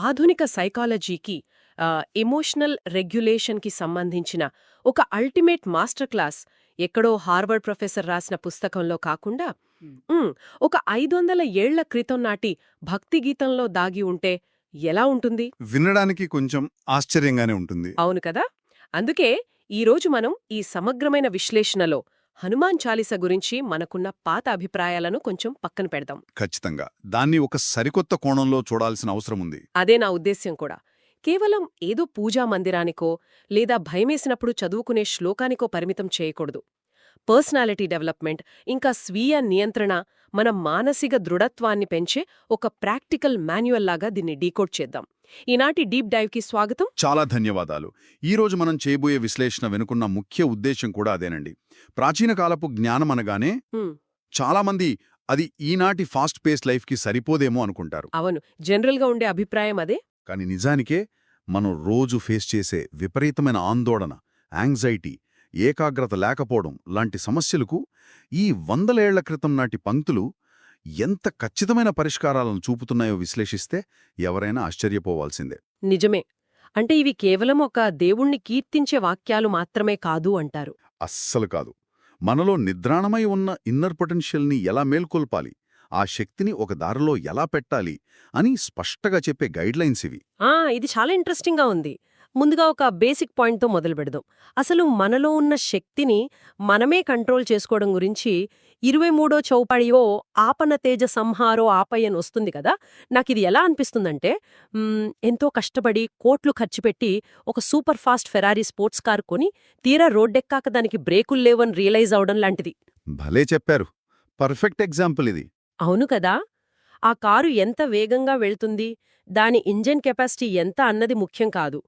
ఆధునిక సైకాలజీకి ఎమోషనల్ రెగ్యులేషన్కి సంబంధించిన ఒక అల్టిమేట్ మాస్టర్ క్లాస్ ఎక్కడో హార్వర్డ్ ప్రొఫెసర్ రాసిన పుస్తకంలో కాకుండా ఒక 500 ఏళ్ల క్రితం నాటి భక్తి గీతంలో దాగి ఉంటే ఎలా ఉంటుంది? వినడానికి కొంచెం ఆశ్చర్యంగానే ఉంటుంది. అవును కదా. అందుకే ఈరోజు మనం ఈ సమగ్రమైన విశ్లేషణలో హనుమాన్ చాలీస గురించి మనకున్న పాత అభిప్రాయాలను కొంచెం పక్కన పెడదాం. ఖచ్చితంగా దాన్ని ఒక సరికొత్త కోణంలో చూడాల్సిన అవసరం ఉంది. అదే నా ఉద్దేశ్యం కూడా. కేవలం ఏదో పూజా మందిరానికో లేదా భయమేసినప్పుడు చదువుకునే శ్లోకానికో పరిమితం చేయకూడదు. పర్సనాలిటీ డెవలప్మెంట్, ఇంకా స్వీయ నియంత్రణ, మన మానసిక దృఢత్వాన్ని పెంచే ఒక ప్రాక్టికల్ మాన్యువల్ లాగా దీన్ని డీకోడ్ చేద్దాం. ఈనాటి డీప్ డైవ్కి స్వాగతం. చాలా ధన్యవాదాలు. ఈరోజు మనం చేయబోయే విశ్లేషణ వెనుకున్న ముఖ్య ఉద్దేశం కూడా అదేనండి. ప్రాచీన కాలపు జ్ఞానం అనగానే చాలామంది అది ఈనాటి ఫాస్ట్ పేస్ లైఫ్కి సరిపోదేమో అనుకుంటారు. అవును, జనరల్గా ఉండే అభిప్రాయం అదే. కానీ నిజానికే మనం రోజు ఫేస్ చేసే విపరీతమైన ఆందోళన, యాంగ్జైటీ, ఏకాగ్రత లేకపోవడం లాంటి సమస్యలకు ఈ 100 ఏళ్ల క్రితం నాటి పంక్తులు ఎంత ఖచ్చితమైన పరిష్కారాలను చూపుతున్నాయో విశ్లేషిస్తే ఎవరైనా ఆశ్చర్యపోవాల్సిందే. నిజమే. అంటే ఇవి కేవలం ఒక దేవుణ్ణి కీర్తించే వాక్యాలు మాత్రమే కాదు అంటారు. అస్సలు కాదు. మనలో నిద్రాణమై ఉన్న ఇన్నర్ పొటెన్షియల్ని ఎలా మేల్కొల్పాలి, ఆ శక్తిని ఒక దారిలో ఎలా పెట్టాలి అని స్పష్టంగా చెప్పే గైడ్లైన్స్ ఇవి. ఇది చాలా ఇంట్రెస్టింగ్గా ఉంది. ముందుగా ఒక బేసిక్ పాయింట్తో మొదలు పెడదాం. అసలు మనలో ఉన్న శక్తిని మనమే కంట్రోల్ చేసుకోవడం గురించి 23వ చౌపాడిలో ఆపన తేజ సంహారో ఆపయన్ వస్తుంది కదా. నాకిది ఎలా అనిపిస్తుందంటే, ఎంతో కష్టపడి కోట్లు ఖర్చు పెట్టి ఒక super fast Ferrari sports car కొని తీరా రోడ్డెక్కాక దానికి బ్రేకులు లేవని రియలైజ్ అవడం లాంటిది. భలే చెప్పారు. పర్ఫెక్ట్ ఎగ్జాంపుల్ ఇది. అవును కదా. ఆ కారు ఎంత వేగంగా వెళ్తుంది, దాని ఇంజన్ కెపాసిటీ ఎంత అన్నది ముఖ్యం కాదు.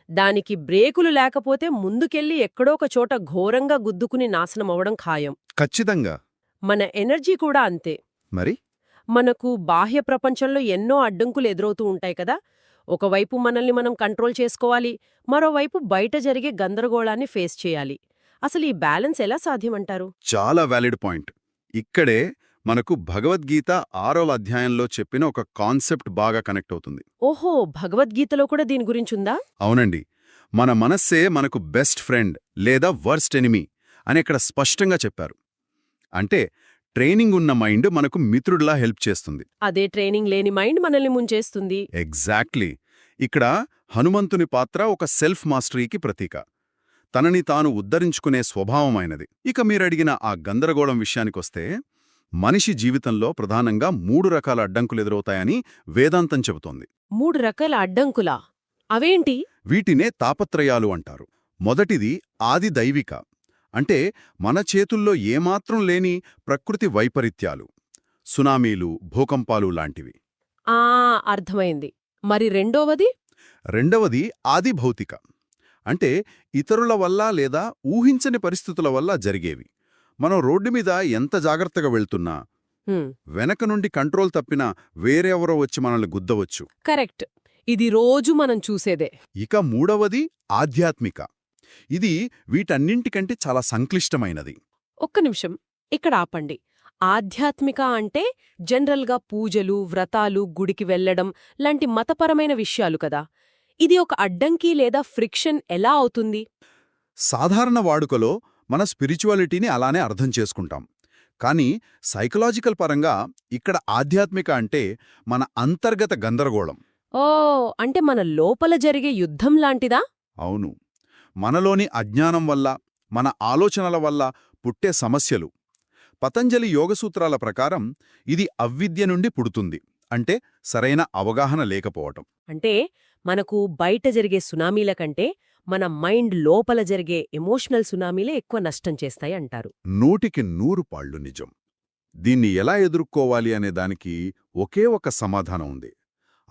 దానికి బ్రేకులు లేకపోతే ముందుకెళ్ళి ఎక్కడోక చోట ఘోరంగా గుద్దుకుని నాశనమవడం ఖాయం. ఖచ్చితంగా. మన ఎనర్జీ కూడా అంతే. మరి మనకు బాహ్య ప్రపంచంలో ఎన్నో అడ్డంకులు ఎదురవుతూ ఉంటాయి కదా. ఒకవైపు మనల్ని మనం కంట్రోల్ చేసుకోవాలి, మరోవైపు బయట జరిగే గందరగోళాన్ని ఫేస్ చేయాలి. అసలు ఈ బ్యాలెన్స్ ఎలా సాధ్యమంటారు? చాలా వ్యాలిడ్ పాయింట్. ఇక్కడే మనకు భగవద్గీత 6వ అధ్యాయంలో చెప్పిన ఒక కాన్సెప్ట్ బాగా కనెక్ట్ అవుతుంది. ఓహో, భగవద్గీతలో కూడా దీని గురించుందా? అవునండి. మన మనస్సే మనకు బెస్ట్ ఫ్రెండ్ లేదా వర్స్ట్ ఎనిమీ అని ఇక్కడ స్పష్టంగా చెప్పారు. అంటే ట్రైనింగ్ ఉన్న మైండ్ మనకు మిత్రుడిలా హెల్ప్ చేస్తుంది. అదే ట్రైనింగ్ లేని మైండ్ మనల్ని ముంచేస్తుంది. ఎగ్జాక్ట్లీ. ఇక్కడ హనుమంతుని పాత్ర ఒక సెల్ఫ్ మాస్టరీకి ప్రతీక. తనని తాను ఉద్ధరించుకునే స్వభావమైనది. ఇక మీరడిగిన ఆ గందరగోళం విషయానికొస్తే, మనిషి జీవితంలో ప్రధానంగా 3 రకాల అడ్డంకులెదురవుతాయని వేదాంతం చెబుతోంది. 3 రకాల అడ్డంకులా? అవేంటి? వీటినే తాపత్రయాలు అంటారు. మొదటిది ఆది దైవిక, అంటే మన చేతుల్లో ఏమాత్రం లేని ప్రకృతి వైపరీత్యాలు, సునామీలు, భూకంపాలు లాంటివి. అర్థమైంది. మరి రెండోవది? రెండవది ఆది భౌతిక, అంటే ఇతరుల వల్ల లేదా ఊహించని పరిస్థితుల వల్ల జరిగేవి. మనం రోడ్డు మీద ఎంత జాగ్రత్తగా వెళ్తున్నా వెనక నుండి కంట్రోల్ తప్పినా వేరెవరో వచ్చి మనల్ని గుద్దవచ్చు. కరెక్ట్. ఇది రోజు మనం చూసేదే. ఇక మూడవది ఆధ్యాత్మిక. ఇది వీటన్నింటికంటే చాలా సంక్లిష్టమైనది. ఒక్క నిమిషం, ఇక్కడ ఆపండి. ఆధ్యాత్మిక అంటే జనరల్గా పూజలు, వ్రతాలు, గుడికి వెళ్లడం లాంటి మతపరమైన విషయాలు కదా. ఇది ఒక అడ్డంకి లేదా ఫ్రిక్షన్ ఎలా అవుతుంది? సాధారణ వాడుకలో మన స్పిరిచువాలిటీని అలానే అర్థం చేసుకుంటాం. కానీ సైకలాజికల్ పరంగా ఇక్కడ ఆధ్యాత్మిక అంటే మన అంతర్గత గందరగోళం. అంటే మన లోపల జరిగే యుద్ధం లాంటిదా? అవును. మనలోని అజ్ఞానం వల్ల, మన ఆలోచనల వల్ల పుట్టే సమస్యలు. పతంజలి యోగసూత్రాల ప్రకారం ఇది అవిద్య నుండి పుడుతుంది, అంటే సరైన అవగాహన లేకపోవటం. అంటే మనకు బయట జరిగే సునామీల కంటే మన మైండ్ లోపల జరిగే ఎమోషనల్ సునామీలే ఎక్కువ నష్టం చేస్తాయి అంటారు. 100కి 100 పాళ్ళు నిజం. దీన్ని ఎలా ఎదుర్కోవాలి అనే దానికి ఒకే ఒక సమాధానం ఉంది.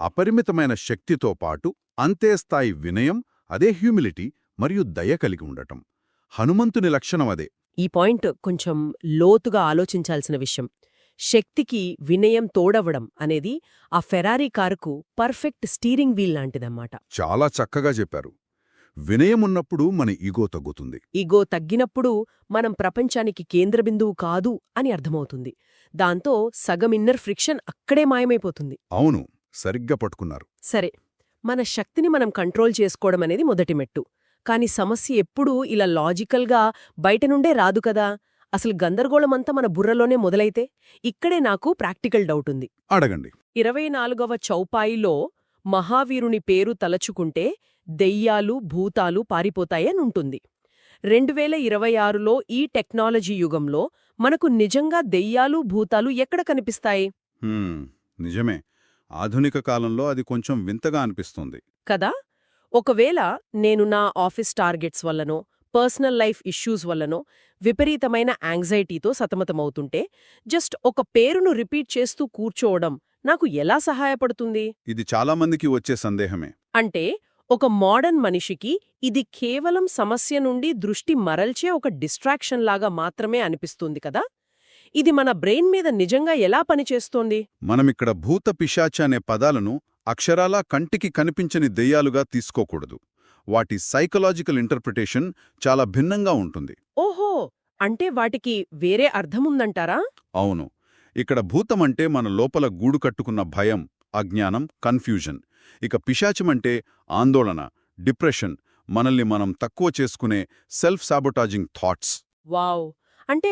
అపరిమితమైన శక్తితో పాటు అంతే స్థాయి వినయం, అదే హ్యూమిలిటీ మరియు దయ కలిగి ఉండటం. హనుమంతుని లక్షణం అదే. ఈ పాయింట్ కొంచెం లోతుగా ఆలోచించాల్సిన విషయం. శక్తికి వినయం తోడవడం అనేది ఆ ఫెరారీ కారుకు పర్ఫెక్ట్ స్టీరింగ్ వీల్ లాంటిదన్నమాట. చాలా చక్కగా చెప్పారు. వినయమున్నప్పుడు మన ఈగో తగ్గుతుంది. ఈగో తగ్గినప్పుడు మనం ప్రపంచానికి కేంద్రబిందువు కాదు అని అర్థమవుతుంది. దాంతో సగం ఇన్నర్ ఫ్రిక్షన్ అక్కడే మాయమైపోతుంది. అవును, సరిగ్గా పట్టుకున్నారు. సరే, మన శక్తిని మనం కంట్రోల్ చేసుకోవడం అనేది మొదటి మెట్టు. కానీ సమస్య ఎప్పుడూ ఇలా లాజికల్గా బయట నుండే రాదు కదా. అసలు గందరగోళమంతా మన బుర్రలోనే మొదలైతే? ఇక్కడే నాకు ప్రాక్టికల్ డౌటుంది. అడగండి. 24వ చౌపాయిలో మహావీరుని పేరు తలచుకుంటే దెయ్యాలు, భూతాలు పారిపోతాయనుంటుంది. 2026లో ఈ టెక్నాలజీ యుగంలో మనకు నిజంగా దెయ్యాలు, భూతాలు ఎక్కడ కనిపిస్తాయి? నిజమే. ఆధునిక కాలంలో అది కొంచెం వింతగా అనిపిస్తుంది కదా. ఒకవేళ నేను నా ఆఫీస్ టార్గెట్స్ వల్లనో, పర్సనల్ లైఫ్ ఇష్యూస్ వల్లనో విపరీతమైన యాంగ్జైటీతో సతమతమవుతుంటే జస్ట్ ఒక పేరును రిపీట్ చేస్తూ కూర్చోవడం నాకు ఎలా సహాయపడుతుంది? ఇది చాలామందికి వచ్చే సందేహమే. అంటే ఒక మోడర్న్ మనిషికి ఇది కేవలం సమస్య నుండి దృష్టి మరల్చే ఒక డిస్ట్రాక్షన్ లాగా మాత్రమే అనిపిస్తుంది కదా. ఇది మన బ్రెయిన్ మీద నిజంగా ఎలా పనిచేస్తోంది? మనమిక్కడ భూత పిశాచ అనే పదాలను అక్షరాలా కంటికి కనిపించని దెయ్యాలుగా తీసుకోకూడదు. వాటి సైకలాజికల్ ఇంటర్ప్రిటేషన్ చాలా భిన్నంగా ఉంటుంది. ఓహో, అంటే వాటికి వేరే అర్థముందంటారా? అవును. ఇక్కడ భూతమంటే మన లోపల గూడు కట్టుకున్న భయం, అజ్ఞానం, కన్ఫ్యూజన్. ఇక పిశాచమంటే ఆందోళన, డిప్రెషన్, మనల్ని మనం తక్కువ చేసుకునే సెల్ఫ్ సాబొటాజింగ్ థాట్స్. వావ్! అంటే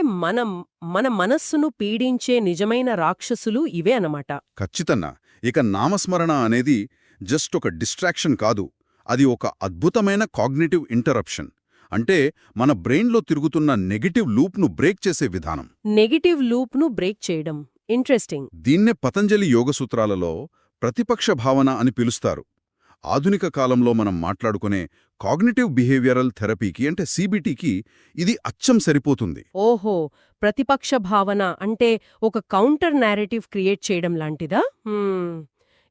మన మనస్సును పీడించే నిజమైన రాక్షసులు ఇవే అన్నమాట. ఖచ్చితంగా. ఇక నామస్మరణ అనేది జస్ట్ ఒక డిస్ట్రాక్షన్ కాదు. అది ఒక అద్భుతమైన కాగ్నిటివ్ ఇంటరప్షన్. అంటే మన బ్రెయిన్లో తిరుగుతున్న నెగటివ్ లూప్ను బ్రేక్ చేసే విధానం. నెగటివ్ లూప్ను బ్రేక్ చేయడం ఇంట్రెస్టింగ్. దీన్నే పతంజలి యోగసూత్రాలలో ప్రతిపక్ష భావన అని పిలుస్తారు. ఆధునిక కాలంలో మనం మాట్లాడుకునే కాగ్నిటివ్ బిహేవియరల్ థెరపీకి అంటే సీబీటీకి ఇది అచ్చం సరిపోతుంది. ఓహో, ప్రతిపక్ష భావన అంటే ఒక కౌంటర్ నేరేటివ్ క్రియేట్ చేయడం లాంటిదా?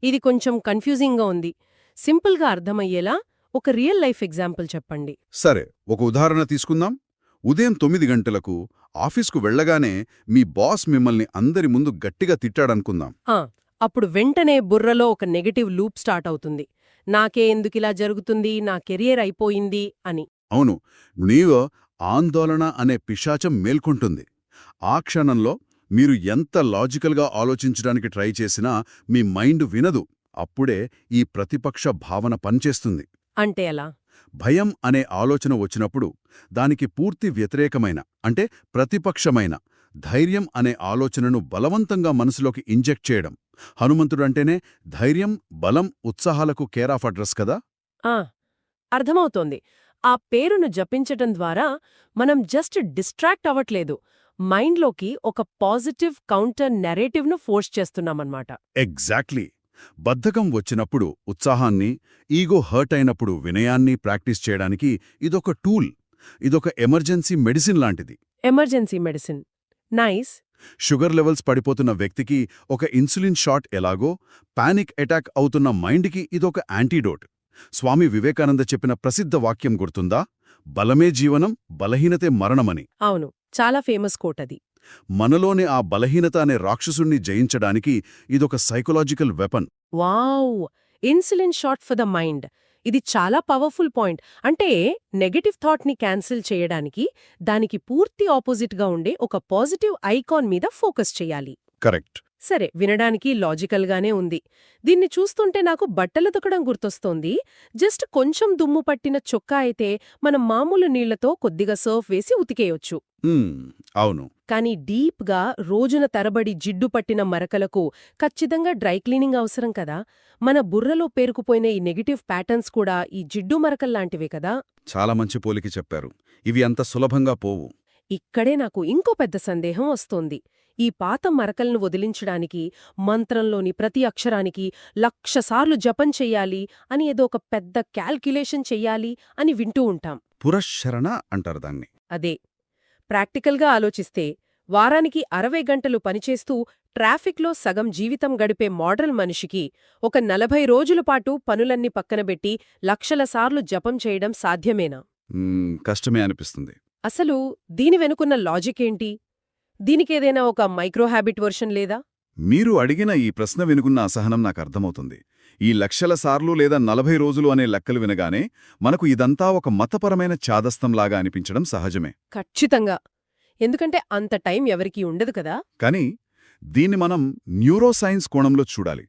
ఇది కొంచెం కన్ఫ్యూజింగ్గా ఉంది. సింపుల్గా అర్థమయ్యేలా ఒక రియల్ లైఫ్ ఎగ్జాంపుల్ చెప్పండి. సరే, ఒక ఉదాహరణ తీసుకుందాం. ఉదయం 9 గంటలకు ఆఫీస్కు వెళ్లగానే మీ బాస్ మిమ్మల్ని అందరి ముందు గట్టిగా తిట్టాడనుకుందాం. అప్పుడు వెంటనే బుర్రలో ఒక నెగటివ్ లూప్ స్టార్ట్ అవుతుంది. నాకే ఎందుకిలా జరుగుతుంది, నా కెరియర్ అయిపోయింది అని. అవును, నీవు ఆందోళన అనే పిశాచం మేల్కొంటుంది. ఆ క్షణంలో మీరు ఎంత లాజికల్గా ఆలోచించడానికి ట్రై చేసినా మీ మైండ్ వినదు. అప్పుడే ఈ ప్రతిపక్ష భావన పనిచేస్తుంది. అంటే ఎలా? భయం అనే ఆలోచన వచ్చినప్పుడు దానికి పూర్తి వ్యతిరేకమైన అంటే ప్రతిపక్షమైన ధైర్యం అనే ఆలోచనను బలవంతంగా మనసులోకి ఇంజెక్ట్ చేయడం. హనుమంతుడంటేనే ధైర్యం, బలం, ఉత్సాహాలకు కేర్ ఆఫ్ అడ్రస్ కదా. అర్థమవుతోంది. ఆ పేరును జపించటం ద్వారా మనం జస్ట్ డిస్ట్రాక్ట్ అవ్వట్లేదు, మైండ్లోకి ఒక పాజిటివ్ కౌంటర్ నెరేటివ్ను ఫోర్స్ చేస్తున్నామన్నమాట. ఎగ్జాక్ట్లీ. బద్ధకం వచ్చినప్పుడు ఉత్సాహాన్ని, ఈగో హర్ట్ అయినప్పుడు వినయాన్ని ప్రాక్టీస్ చేయడానికి ఇదొక టూల్. ఇదొక ఎమర్జెన్సీ మెడిసిన్ లాంటిది. Emergency medicine. Nice. Sugar levels పడిపోతున్న వ్యక్తికి ఒక ఇన్సులిన్ షాట్ ఎలాగో, పానిక్ అటాక్ అవుతున్న మైండ్కి ఇదొక యాంటీడోట్. స్వామి వివేకానంద చెప్పిన ప్రసిద్ధ వాక్యం గుర్తుందా? బలమే జీవనం, బలహీనతే మరణమని. అవును, చాలా ఫేమస్ కోట్ అది. మనలోని ఆ బలహీనత అనే రాక్షసుణ్ణి జయించడానికి ఇదొక psychological weapon. Wow! Insulin shot for the mind. ఇది చాలా పవర్ఫుల్ పాయింట్. అంటే నెగటివ్ థాట్ని క్యాన్సిల్ చేయడానికి దానికి పూర్తి ఆపోజిట్గా ఉండే ఒక పాజిటివ్ ఐకాన్ మీద ఫోకస్ చెయ్యాలి. కరెక్ట్. సరే, వినడానికి లాజికల్గానే ఉంది. దీన్ని చూస్తుంటే నాకు బట్టలు ఉతకడం గుర్తొస్తోంది. జస్ట్ కొంచెం దుమ్ము పట్టిన చొక్కా అయితే మనం మామూలు నీళ్లతో కొద్దిగా సర్ఫ్ వేసి ఉతికేయొచ్చు. అవును. కానీ డీప్గా రోజున తరబడి జిడ్డు పట్టిన మరకలకు ఖచ్చితంగా డ్రై క్లీనింగ్ అవసరం కదా. మన బుర్రలో పేరుకుపోయిన ఈ నెగటివ్ ప్యాటర్న్స్ కూడా ఈ జిడ్డు మరకల్లాంటివే కదా. చాలా మంచి పోలికి చెప్పారు. ఇవి అంత సులభంగా పోవు. ఇక్కడే నాకు ఇంకో పెద్ద సందేహం వస్తోంది. ఈ పాత మరకలను వదిలించడానికి మంత్రంలోని ప్రతి అక్షరానికి 1,00,000 సార్లు జపం చెయ్యాలి అని ఏదో ఒక పెద్ద క్యాల్క్యులేషన్ చెయ్యాలి అని వింటూ ఉంటాం. పురశ్చరణ అంటారు దాన్ని. అదే. ప్రాక్టికల్గా ఆలోచిస్తే వారానికి 60 గంటలు పనిచేస్తూ ట్రాఫిక్లో సగం జీవితం గడిపే మోడర్న్ మనిషికి ఒక 40 రోజుల పాటు పనులన్నీ పక్కనబెట్టి లక్షల సార్లు జపం చేయడం సాధ్యమేనా? కష్టమే అనిపిస్తుంది. అసలు దీని వెనుకున్న లాజిక్ ఏంటి? దీనికేదైనా ఒక మైక్రో హ్యాబిట్ వర్షన్ లేదా? మీరు అడిగిన ఈ ప్రశ్న వినుకున్న అసహనం నాకు అర్థమవుతుంది. ఈ లక్షల సార్లు లేదా 40 రోజులు అనే లెక్కలు వినగానే మనకు ఇదంతా ఒక మతపరమైన చాదస్తంలాగా అనిపించడం సహజమే. ఖచ్చితంగా. ఎందుకంటే అంత టైం ఎవరికీ ఉండదు కదా. కానీ దీన్ని మనం న్యూరోసైన్స్ కోణంలో చూడాలి.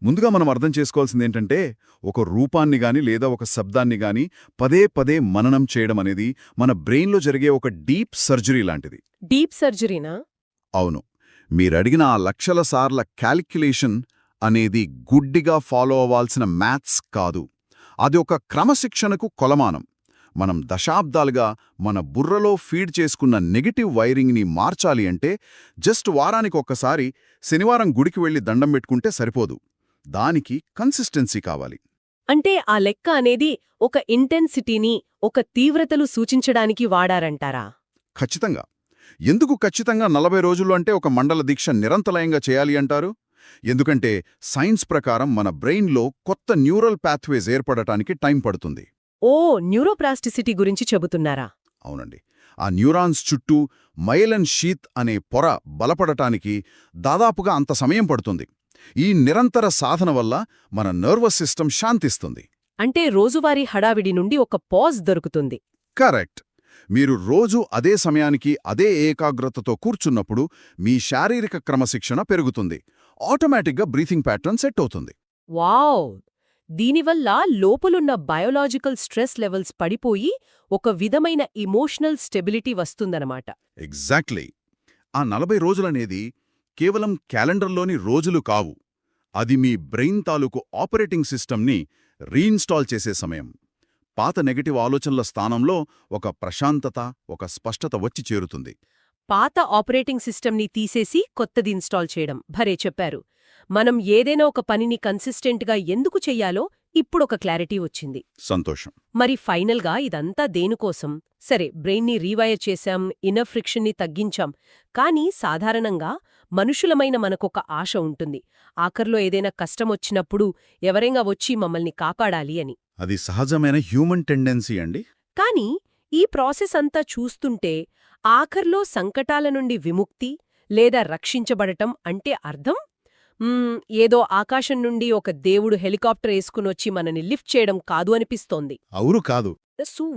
ముందుగా మనం అర్థం చేసుకోవాల్సిందేంటంటే, ఒక రూపాన్ని గాని లేదా ఒక శబ్దాన్ని గాని పదే పదే మననం చేయడం అనేది మన బ్రెయిన్లో జరిగే ఒక డీప్ సర్జరీ లాంటిది. డీప్ సర్జరీనా? అవును. మీరడిగిన ఆ లక్షల సార్ల క్యాలిక్యులేషన్ అనేది గుడ్డిగా ఫాలో అవ్వాల్సిన మ్యాథ్స్ కాదు. అది ఒక క్రమశిక్షణకు కొలమానం. మనం దశాబ్దాలుగా మన బుర్రలో ఫీడ్ చేసుకున్న నెగటివ్ వైరింగ్ని మార్చాలి అంటే జస్ట్ వారానికి ఒక్కసారి శనివారం గుడికి వెళ్లి దండం పెట్టుకుంటే సరిపోదు. దానికి కన్సిస్టెన్సీ కావాలి. అంటే ఆ లెక్క అనేది ఒక ఇంటెన్సిటీని, ఒక తీవ్రతలు సూచించడానికి వాడారంటారా? ఖచ్చితంగా. ఎందుకు ఖచ్చితంగా 40 రోజులు అంటే ఒక మండల దీక్ష నిరంతరాయంగా చేయాలి అంటారు? ఎందుకంటే సైన్స్ ప్రకారం మన బ్రెయిన్లో కొత్త న్యూరల్ పాత్వేస్ ఏర్పడటానికి టైం పడుతుంది. ఓ, న్యూరోప్లాస్టిసిటీ గురించి చెబుతున్నారా? అవునండి. ఆ న్యూరాన్స్ చుట్టూ మైలన్ షీత్ అనే పొర బలపడటానికి దాదాపుగా అంత సమయం పడుతుంది. ఈ నిరంతర సాధన వల్ల మన నర్వస్ సిస్టమ్ శాంతిస్తుంది. అంటే రోజువారీ హడావిడి నుండి ఒక పాజ్ దొరుకుతుంది. కరెక్ట్. మీరు రోజు అదే సమయానికి అదే ఏకాగ్రతతో కూర్చున్నప్పుడు మీ శారీరక క్రమశిక్షణ పెరుగుతుంది. ఆటోమేటిక్గా బ్రీతింగ్ ప్యాటర్న్ సెట్ అవుతుంది. వావ్! దీనివల్ల లోపలున్న బయోలాజికల్ స్ట్రెస్ లెవెల్స్ పడిపోయి ఒక విధమైన ఇమోషనల్ స్టెబిలిటీ వస్తుందన్నమాట. ఎగ్జాక్ట్లీ. ఆ 40 రోజులనేది కేవలం క్యాలెండర్లోని రోజులు కావు. అది మీ బ్రెయిన్ తాలూకు ఆపరేటింగ్ సిస్టమ్ని రీఇన్స్టాల్ చేసే సమయం. పాత నెగటివ్ ఆలోచనల స్థానంలో ఒక ప్రశాంతత, ఒక స్పష్టత వచ్చి చేరుతుంది. పాత ఆపరేటింగ్ సిస్టమ్ని తీసేసి కొత్తది ఇన్స్టాల్ చేయడం భరే చెప్పారు. మనం ఏదైనా ఒక పనిని కన్సిస్టెంట్గా ఎందుకు చెయ్యాలో ఇప్పుడొక క్లారిటీ వచ్చింది. సంతోషం. మరి ఫైనల్గా ఇదంతా దేనికోసం? సరే, బ్రెయిన్ని రీవైర్ చేశాం, ఇన్నర్ ఫ్రిక్షన్ని తగ్గించాం. కానీ సాధారణంగా మనుషులమైన మనకొక ఆశ ఉంటుంది. ఆఖర్లో ఏదైనా కష్టమొచ్చినప్పుడు ఎవరైనా వచ్చి మమ్మల్ని కాపాడాలి అని. అది సహజమైన హ్యూమన్ టెండెన్సీ అండి. కానీ ఈ ప్రాసెస్ అంతా చూస్తుంటే ఆఖర్లో సంకటాల నుండి విముక్తి లేదా రక్షించబడటం అంటే అర్థం ఏదో ఆకాశం నుండి ఒక దేవుడు హెలికాప్టర్ వేసుకునొచ్చి మనని లిఫ్ట్ చేయడం కాదు అనిపిస్తోంది. అవును కాదు.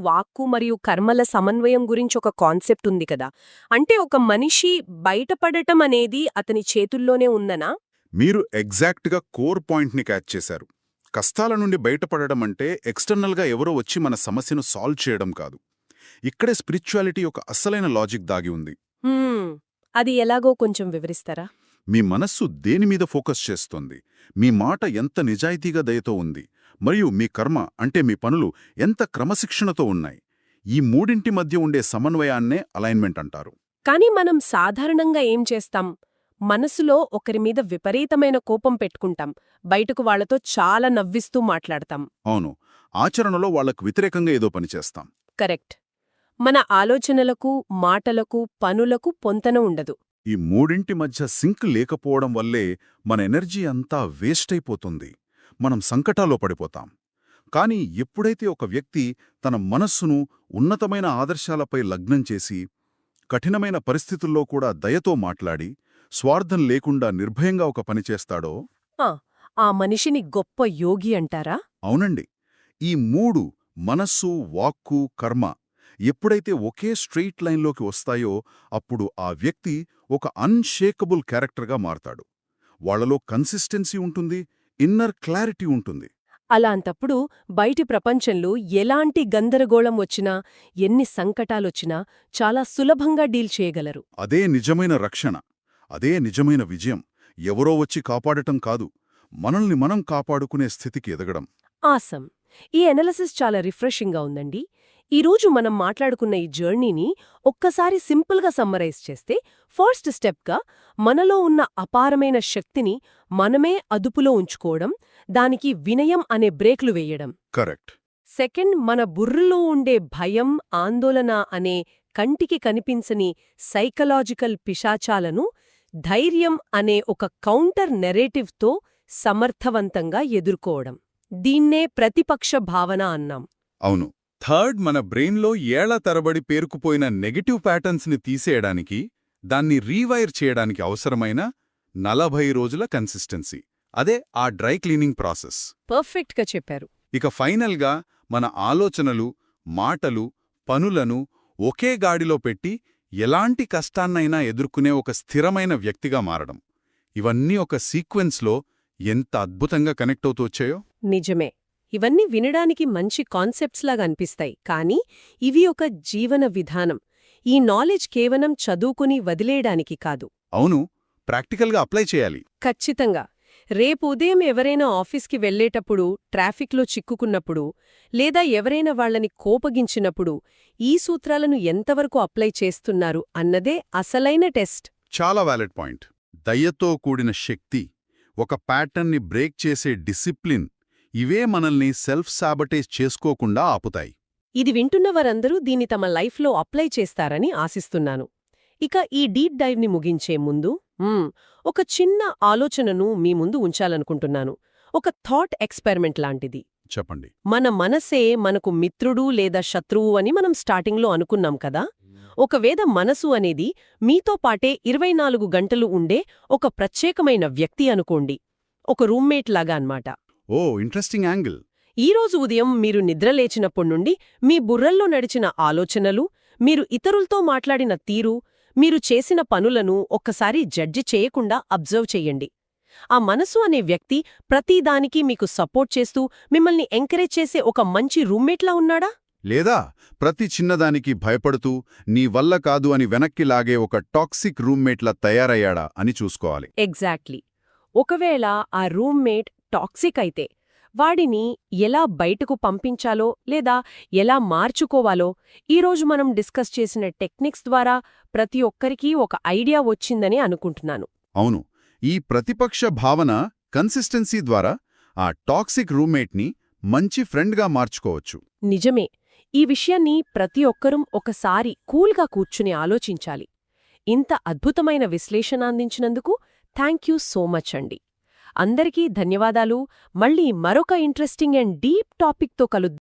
వాక్కు మరియు కర్మల సమన్వయం గురించి ఒక కాన్సెప్ట్ ఉంది కదా. అంటే ఒక మనిషి బయటపడటం అనేది అతని చేతుల్లోనే ఉందనా? మీరు ఎగ్జాక్ట్గా కోర్ పాయింట్ని క్యాచ్ చేశారు. కష్టాల నుండి బయటపడడం అంటే ఎక్స్టర్నల్గా ఎవరో వచ్చి మన సమస్యను సాల్వ్ చేయడం కాదు. ఇక్కడే స్పిరిచువాలిటీ ఒక అస్సలైన లాజిక్ దాగి ఉంది. అది ఎలాగో కొంచెం వివరిస్తారా? మీ మనస్సు దేనిమీద ఫోకస్ చేస్తోంది, మీ మాట ఎంత నిజాయితీగా దయతో ఉంది, మరియు మీ కర్మ అంటే మీ పనులు ఎంత క్రమశిక్షణతో ఉన్నాయి. ఈ మూడింటి మధ్య ఉండే సమన్వయాన్నే అలైన్మెంట్ అంటారు. కానీ మనం సాధారణంగా ఏం చేస్తాం? మనసులో ఒకరి మీద విపరీతమైన కోపం పెట్టుకుంటాం, బయటకు వాళ్లతో చాలా నవ్విస్తూ మాట్లాడతాం. అవును, ఆచరణలో వాళ్లకు వ్యతిరేకంగా ఏదో పనిచేస్తాం. కరెక్ట్. మన ఆలోచనలకు, మాటలకు, పనులకు పొంతన ఉండదు. ఈ మూడింటి మధ్య సింక్ లేకపోవడం వల్లే మన ఎనర్జీ అంతా వేస్ట్ అయిపోతుంది. మనం సంకటాల్లో పడిపోతాం. కానీ ఎప్పుడైతే ఒక వ్యక్తి తన మనస్సును ఉన్నతమైన ఆదర్శాలపై లగ్నం చేసి, కఠినమైన పరిస్థితుల్లో కూడా దయతో మాట్లాడి, స్వార్థం లేకుండా నిర్భయంగా ఒక పని చేస్తాడో ఆ మనిషిని గొప్ప యోగి అంటారా? అవునండి. ఈ మూడు మనస్సు, వాక్కు, కర్మ ఎప్పుడైతే ఒకే స్ట్రెయిట్ లైన్లోకి వస్తాయో అప్పుడు ఆ వ్యక్తి ఒక అన్షేకబుల్ క్యారెక్టర్గా మారతాడు. వాళ్లలో కన్సిస్టెన్సీ ఉంటుంది, ఇన్నర్ క్లారిటీ ఉంటుంది. అలాంటప్పుడు బయటి ప్రపంచంలో ఎలాంటి గందరగోళం వచ్చినా, ఎన్ని సంకటాలొచ్చినా చాలా సులభంగా డీల్ చేయగలరు. అదే నిజమైన రక్షణ, అదే నిజమైన విజయం. ఎవరో వచ్చి కాపాడటం కాదు, మనల్ని మనం కాపాడుకునే స్థితికి ఎదగడం. ఆసం. ఈ ఎనాలిసిస్ చాలా రిఫ్రెషింగ్గా ఉందండి. ఈరోజు మనం మాట్లాడుకున్న ఈ జర్నీని ఒక్కసారి సింపుల్గా సమ్మరైజ్ చేస్తే, ఫస్ట్ స్టెప్గా మనలో ఉన్న అపారమైన శక్తిని మనమే అదుపులో ఉంచుకోవడం, దానికి వినయం అనే బ్రేక్లు వేయడం. కరెక్ట్. సెకండ్, మన బుర్రలో ఉండే భయం, ఆందోళన అనే కంటికి కనిపించని సైకలాజికల్ పిశాచాలను ధైర్యం అనే ఒక కౌంటర్ నెరేటివ్తో సమర్థవంతంగా ఎదుర్కోవడం. దీన్నే ప్రతిపక్ష భావన అన్నాం. అవును. థర్డ్, మన బ్రెయిన్లో ఏళ్ల తరబడి పేరుకుపోయిన నెగటివ్ ప్యాటర్న్స్ని తీసేయడానికి, దాన్ని రీవైర్ చేయడానికి అవసరమైన 40 రోజుల కన్సిస్టెన్సీ. అదే ఆ డ్రై క్లీనింగ్ ప్రాసెస్. పర్ఫెక్ట్గా చెప్పారు. ఇక ఫైనల్గా మన ఆలోచనలు, మాటలు, పనులను ఒకే గాడిలో పెట్టి ఎలాంటి కష్టాన్నైనా ఎదుర్కొనే ఒక స్థిరమైన వ్యక్తిగా మారడం. ఇవన్నీ ఒక సీక్వెన్స్లో ఎంత అద్భుతంగా కనెక్ట్ అవుతూ వచ్చాయో. నిజమే. ఇవన్నీ వినడానికి మంచి కాన్సెప్ట్స్ లాగా అనిపిస్తాయి, కానీ ఇవి ఒక జీవన విధానం. ఈ నాలెడ్జ్ కేవలం చదువుకుని వదిలేయడానికి కాదు. అవును, ప్రాక్టికల్గా అప్లై చేయాలి. ఖచ్చితంగా. రేపు ఉదయం ఎవరైనా ఆఫీస్కి వెళ్లేటప్పుడు ట్రాఫిక్లో చిక్కుకున్నప్పుడు లేదా ఎవరైనా వాళ్లని కోపగించినప్పుడు ఈ సూత్రాలను ఎంతవరకు అప్లై చేస్తున్నారు అన్నదే అసలైన టెస్ట్. చాలా వ్యాలిడ్ పాయింట్. దయతో కూడిన శక్తి, ఒక ప్యాటర్న్ని బ్రేక్ చేసే డిసిప్లిన్, ఇవే మనల్ని సెల్ఫ్ సాబటేజ్ చేసుకోకుండా ఆపుతాయి. ఇది వింటున్న వారందరూ దీన్ని తమ లైఫ్లో అప్లై చేస్తారని ఆశిస్తున్నాను. ఇక ఈ డీప్ డైవ్ని ముగించే ముందు ఒక చిన్న ఆలోచనను మీ ముందు ఉంచాలనుకుంటున్నాను. ఒక థాట్ ఎక్స్పెరిమెంట్ లాంటిది. చెప్పండి. మన మనసే మనకు మిత్రుడు లేదా శత్రువు అని మనం స్టార్టింగ్లో అనుకున్నాం కదా. ఒకవేళ మనసు అనేది మీతో పాటే 24 గంటలు ఉండే ఒక ప్రత్యేకమైన వ్యక్తి అనుకోండి. ఒక రూమ్మేట్ లాగా అన్నమాట. ఓ, ఇంట్రెస్టింగ్ యాంగిల్. ఈరోజు ఉదయం మీరు నిద్రలేచినప్పటి నుండి మీ బుర్రల్లో నడిచిన ఆలోచనలు, మీరు ఇతరులతో మాట్లాడిన తీరు, మీరు చేసిన పనులను ఒక్కసారి జడ్జి చేయకుండా అబ్జర్వ్ చెయ్యండి. ఆ మనసు అనే వ్యక్తి ప్రతిదానికి మీకు సపోర్ట్ చేస్తూ మిమ్మల్ని ఎంకరేజ్ చేసే ఒక మంచి రూమ్మేట్లా ఉన్నాడా? లేదా ప్రతి చిన్నదానికి భయపడుతూ నీ వల్ల కాదు అని వెనక్కి లాగే ఒక టాక్సిక్ రూమ్మేట్లా తయారయ్యాడా అని చూసుకోవాలి. ఎగ్జాక్ట్లీ. ఒకవేళ ఆ రూమ్మేట్ టాక్సిక్ అయితే వాడిని ఎలా బయటకు పంపించాలో లేదా ఎలా మార్చుకోవాలో ఈరోజు మనం డిస్కస్ చేసిన టెక్నిక్స్ ద్వారా ప్రతి ఒక్కరికీ ఒక ఐడియా వచ్చిందని అనుకుంటున్నాను. అవును, ఈ ప్రతిపక్ష భావన కన్సిస్టెన్సీ ద్వారా ఆ టాక్సిక్ రూమ్మేట్ని మంచి ఫ్రెండ్గా మార్చుకోవచ్చు. నిజమే. ఈ విషయాన్ని ప్రతి ఒక్కరూ ఒకసారి కూల్గా కూర్చుని ఆలోచించాలి. ఇంత అద్భుతమైన విశ్లేషణ అందించినందుకు థ్యాంక్ యూ సో మచ్ అండి. అందరికీ ధన్యవాదాలు. మళ్ళీ మరొక ఇంట్రెస్టింగ్ అండ్ డీప్ టాపిక్తో కలుద్దాం.